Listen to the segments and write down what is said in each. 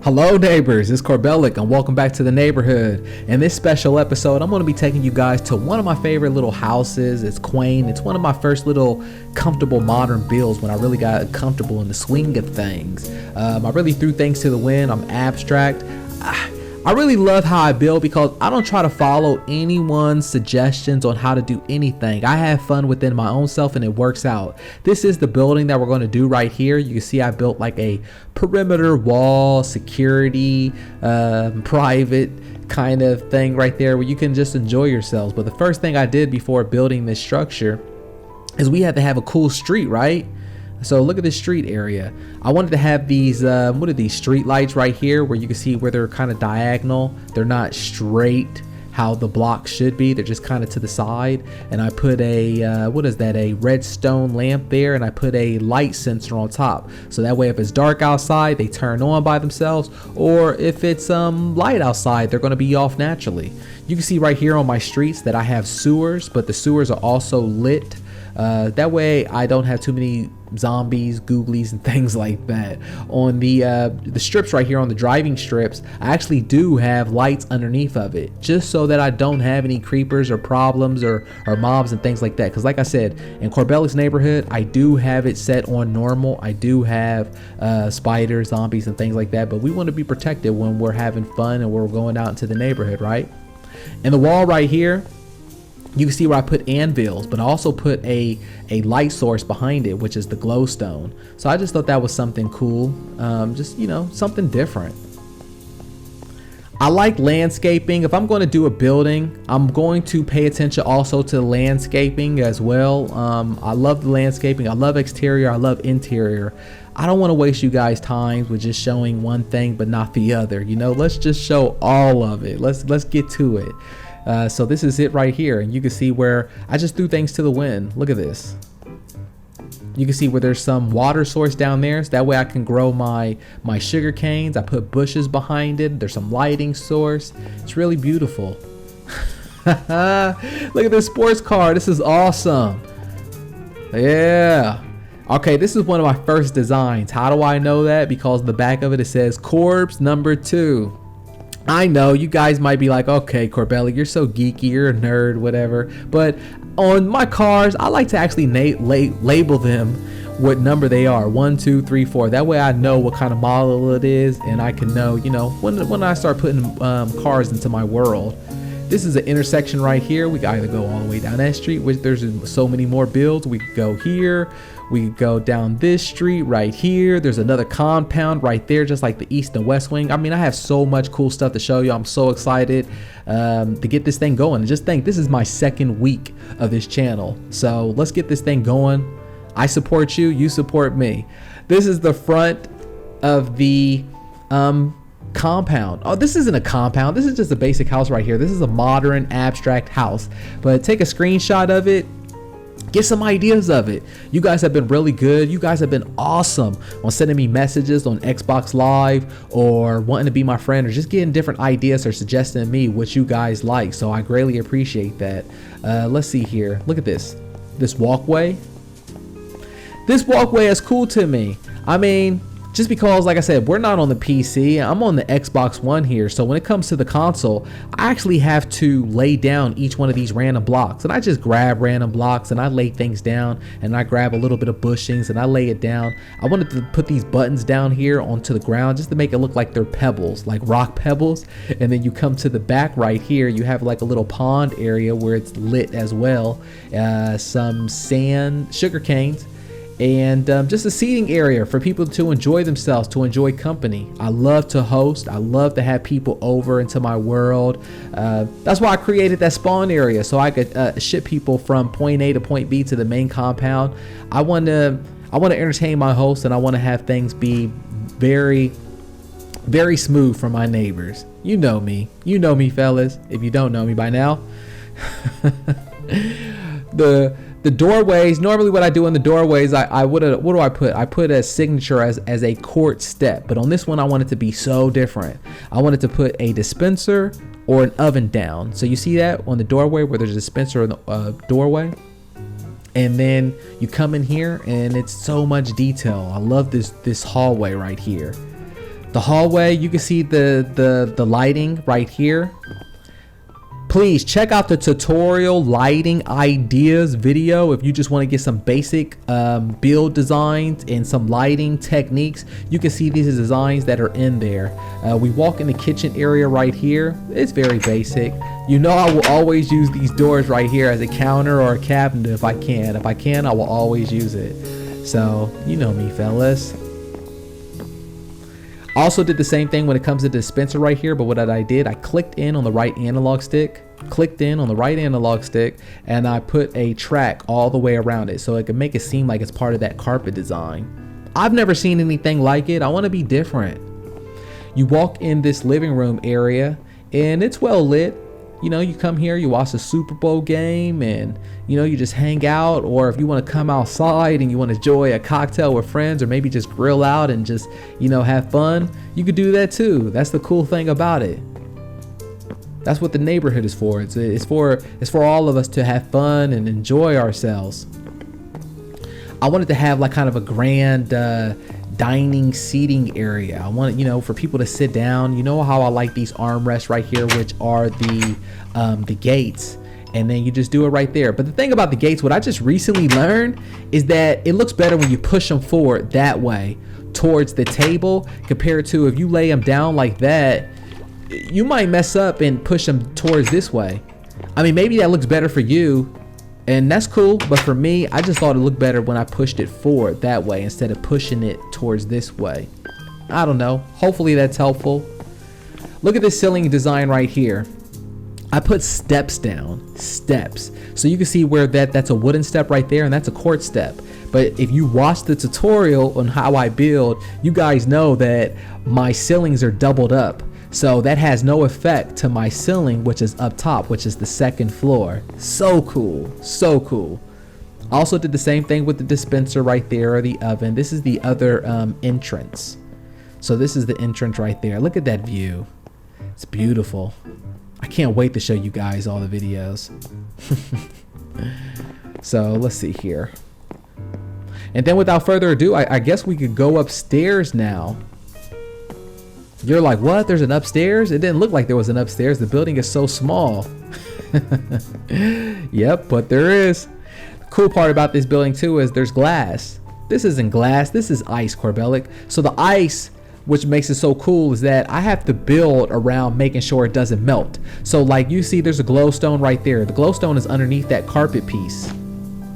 Hello neighbors, it's Corbellic and welcome back to the neighborhood. In this special episode, I'm going to be taking you guys to one of my favorite little houses. It's quaint. It's one of my first little comfortable modern builds when I really got comfortable in the swing of things. I really threw things to the wind. I'm abstract. I really love how I build because I don't try to follow anyone's suggestions on how to do anything. I have fun within my own self and it works out. This is the building that we're going to do right here. You can see I built like a perimeter wall, security, private kind of thing right there where you can just enjoy yourselves. But the first thing I did before building this structure is we had to have a cool street, right? So look at this street area. I wanted to have these, what are these, street lights right here where you can see where they're kind of diagonal. They're not straight how the block should be. They're just kind of to the side. And I put a, what is that, a redstone lamp there, and I put a light sensor on top. So that way if it's dark outside, they turn on by themselves. Or if it's light outside, they're gonna be off naturally. You can see right here on my streets that I have sewers, but the sewers are also lit. That way I don't have too many zombies, googlies, and things like that. On the strips right here, on the driving strips, I actually do have lights underneath of it, just so that I don't have any creepers or problems or mobs and things like that. Because like I said, in Corbellic'S neighborhood, I do have it set on normal. I do have spiders, zombies, and things like that, but we want to be protected when we're having fun and we're going out into the neighborhood, right? And the wall right here, you can see where I put anvils, but I also put a light source behind it, which is the glowstone. So I just thought that was something cool, just, you know, something different. I like landscaping. If I'm going to do a building, I'm going to pay attention also to the landscaping as well. I love the landscaping. I love exterior. I love interior. I don't want to waste you guys' time with just showing one thing but not the other. You know, let's just show all of it. Let's get to it. So this is it right here, and you can see where I just threw things to the wind. Look at this. You can see where there's some water source down there, so that way I can grow my sugar canes. I put bushes behind it. There's some lighting source. It's really beautiful. Look at this sports car. This is awesome. Yeah. Okay, this is one of my first designs. How do I know that? Because the back of it says Corbs #2. I know you guys might be like, okay, Corbellic, you're so geeky, you're a nerd, whatever. But on my cars, I like to actually label them what number they are, 1, 2, 3, 4. That way I know what kind of model it is, and I can know, you know, when I start putting cars into my world. This is an intersection right here. We can either go all the way down that street, which there's so many more builds. We could go here. We could go down this street right here. There's another compound right there, just like the east and west wing. I mean, I have so much cool stuff to show you. I'm so excited to get this thing going. And just think, this is my second week of this channel. So let's get this thing going. I support you, you support me. This is the front of the compound. Oh, this isn't a compound. This is just a basic house right here. This is a modern abstract house, but take a screenshot of it, get some ideas of it. You guys have been really good. You guys have been awesome on sending me messages on Xbox Live or wanting to be my friend or just getting different ideas or suggesting to me what you guys like. So I greatly appreciate that. Let's see here. Look at this walkway. This walkway is cool to me. I mean, just because, like I said, we're not on the PC, I'm on the Xbox One here. So when it comes to the console, I actually have to lay down each one of these random blocks. And I just grab random blocks and I lay things down, and I grab a little bit of bushings and I lay it down. I wanted to put these buttons down here onto the ground just to make it look like they're pebbles, like rock pebbles. And then you come to the back right here, you have like a little pond area where it's lit as well. Some sand, sugar canes, and just a seating area for people to enjoy themselves, to enjoy company. I love to host. I love to have people over into my world. That's why I created that spawn area, so I could ship people from point A to point B to the main compound. I want to entertain my hosts, and I want to have things be very, very smooth for my neighbors. You know me, fellas, if you don't know me by now. The doorways, normally what I do in the doorways, what do I put? I put a signature as a quart step, but on this one I want it to be so different. I wanted to put a dispenser, or an oven down. So you see that on the doorway where there's a dispenser in the doorway, and then you come in here and it's so much detail. I love this hallway right here. The hallway, you can see the lighting right here. Please check out the tutorial lighting ideas video if you just want to get some basic build designs and some lighting techniques. You can see these designs that are in there. We walk in the kitchen area right here. It's very basic. You know, I will always use these doors right here as a counter or a cabinet if I can. If I can, I will always use it. So you know me, fellas. Also did the same thing when it comes to the dispenser right here, but what I did, I clicked in on the right analog stick, and I put a track all the way around it so it can make it seem like it's part of that carpet design. I've never seen anything like it. I want to be different. You walk in this living room area and it's well lit. You know, you come here, you watch a Super Bowl game, and you know, you just hang out. Or if you want to come outside and you want to enjoy a cocktail with friends, or maybe just grill out and just, you know, have fun, you could do that too. That's the cool thing about it. That's what the neighborhood is for. It's for all of us to have fun and enjoy ourselves. I wanted to have like kind of a grand dining seating area. I want, you know, for people to sit down. You know how I like these armrests right here, which are the gates, and then you just do it right there. But the thing about the gates, what I just recently learned is that it looks better when you push them forward that way towards the table, compared to if you lay them down like that, you might mess up and push them towards this way. I mean, maybe that looks better for you, and that's cool, but for me, I just thought it looked better when I pushed it forward that way instead of pushing it towards this way. I don't know. Hopefully that's helpful. Look at this ceiling design right here. I put steps down, steps. So you can see where that's a wooden step right there, and that's a quartz step. But if you watch the tutorial on how I build, you guys know that my ceilings are doubled up. So that has no effect to my ceiling, which is up top, which is the second floor. So cool, so cool. Also did the same thing with the dispenser right there, or the oven. This is the other entrance. So this is the entrance right there. Look at that view. It's beautiful. I can't wait to show you guys all the videos. So let's see here. And then without further ado, I guess we could go upstairs now. You're like, what? There's an upstairs? It didn't look like there was an upstairs. The building is so small. Yep, but there is. The cool part about this building too is there's glass. This isn't glass, this is ice, Corbellic. So the ice, which makes it so cool, is that I have to build around making sure it doesn't melt. So like you see, there's a glowstone right there. The glowstone is underneath that carpet piece.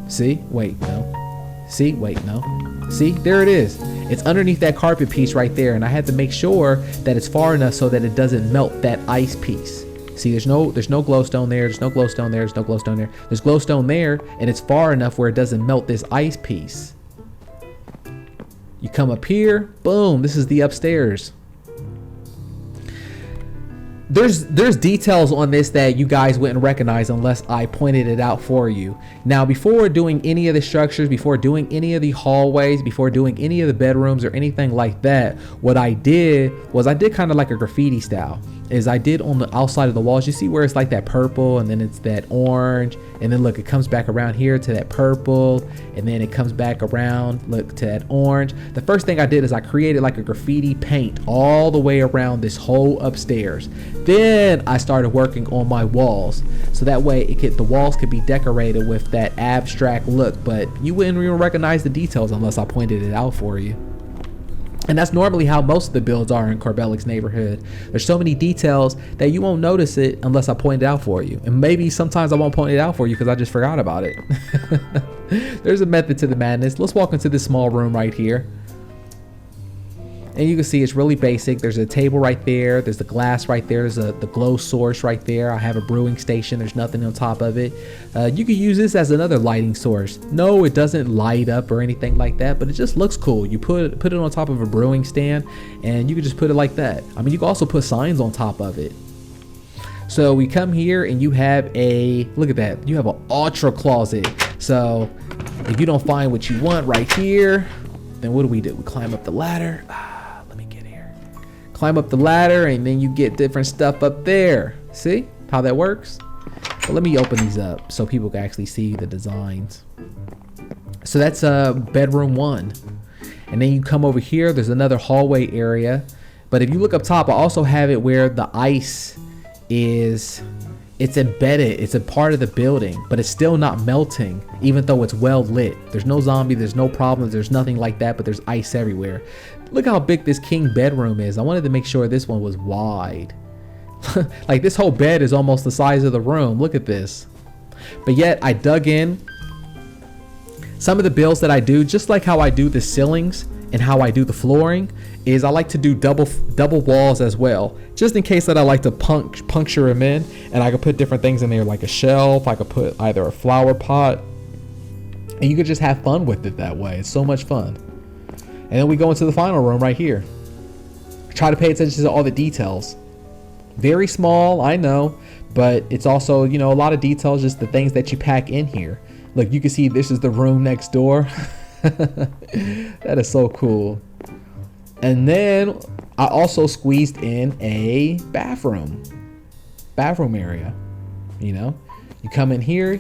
See? Wait, no. See? Wait, no. See? There it is. It's underneath that carpet piece right there, and I had to make sure that it's far enough so that it doesn't melt that ice piece. See, there's no glowstone there, there's no glowstone there, there's no glowstone there. There's glowstone there, and it's far enough where it doesn't melt this ice piece. You come up here, boom, this is the upstairs. There's details on this that you guys wouldn't recognize unless I pointed it out for you. Now, before doing any of the structures, before doing any of the hallways, before doing any of the bedrooms or anything like that, what I did was I did kind of like a graffiti style. Is I did on the outside of the walls, you see where it's like that purple, and then it's that orange, and then look, it comes back around here to that purple, and then it comes back around, look, to that orange. The first thing I did is I created like a graffiti paint all the way around this whole upstairs. Then I started working on my walls, so that way the walls could be decorated with that abstract look, but you wouldn't even recognize the details unless I pointed it out for you. And that's normally how most of the builds are in Corbellic'S neighborhood. There's so many details that you won't notice it unless I point it out for you. And maybe sometimes I won't point it out for you because I just forgot about it. There's a method to the madness. Let's walk into this small room right here. And you can see it's really basic. There's a table right there. There's the glass right there. There's the glow source right there. I have a brewing station. There's nothing on top of it. You could use this as another lighting source. No, it doesn't light up or anything like that, but it just looks cool. You put it on top of a brewing stand, and you can just put it like that. I mean, you can also put signs on top of it. So we come here and you have look at that. You have an ultra closet. So if you don't find what you want right here, then what do? We climb up the ladder. Climb up the ladder, and then you get different stuff up there. See how that works? But let me open these up so people can actually see the designs. So that's bedroom 1. And then you come over here, there's another hallway area. But if you look up top, I also have it where the ice is, it's embedded, it's a part of the building, but it's still not melting, even though it's well lit. There's no zombie, there's no problems, there's nothing like that, but there's ice everywhere. Look how big this king bedroom is. I wanted to make sure this one was wide. Like this whole bed is almost the size of the room. Look at this. But yet I dug in. Some of the builds that I do, just like how I do the ceilings and how I do the flooring, is I like to do double walls as well, just in case that I like to puncture them in, and I could put different things in there like a shelf. I could put either a flower pot, and you could just have fun with it that way. It's so much fun. And then we go into the final room right here. Try to pay attention to all the details. Very small, I know, but it's also, you know, a lot of details, just the things that you pack in here. Look, you can see this is the room next door. That is so cool. And then I also squeezed in a bathroom area. You know, you come in here,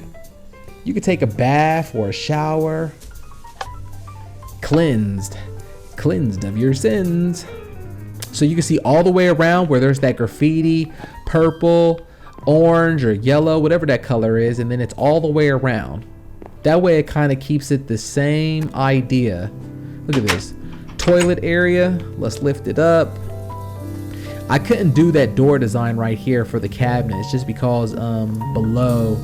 you can take a bath or a shower, cleansed of your sins. So you can see all the way around where there's that graffiti, purple, orange, or yellow, whatever that color is, and then it's all the way around. That way it kind of keeps it the same idea. Look at this. Toilet area, let's lift it up. I couldn't do that door design right here for the cabinets just because below,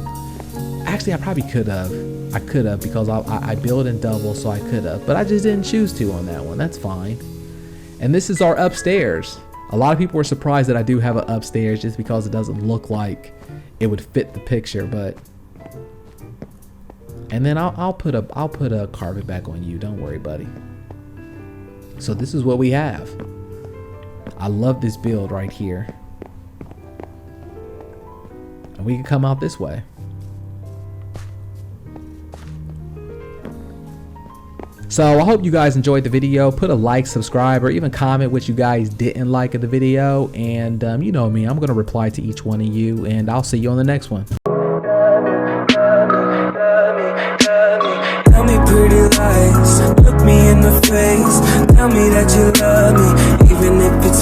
actually I probably could have. I could have, because I build in double, so I could have, but I just didn't choose to on that one. That's fine. And this is our upstairs. A lot of people were surprised that I do have an upstairs just because it doesn't look like it would fit the picture, but. And then I'll put a carpet back on you. Don't worry, buddy. So this is what we have. I love this build right here. And we can come out this way. So I hope you guys enjoyed the video. Put a like, subscribe, or even comment what you guys didn't like of the video. And you know me, I'm going to reply to each one of you. And I'll see you on the next one. Tell me pretty lies, look me in the face. Tell me that you love me, even if it's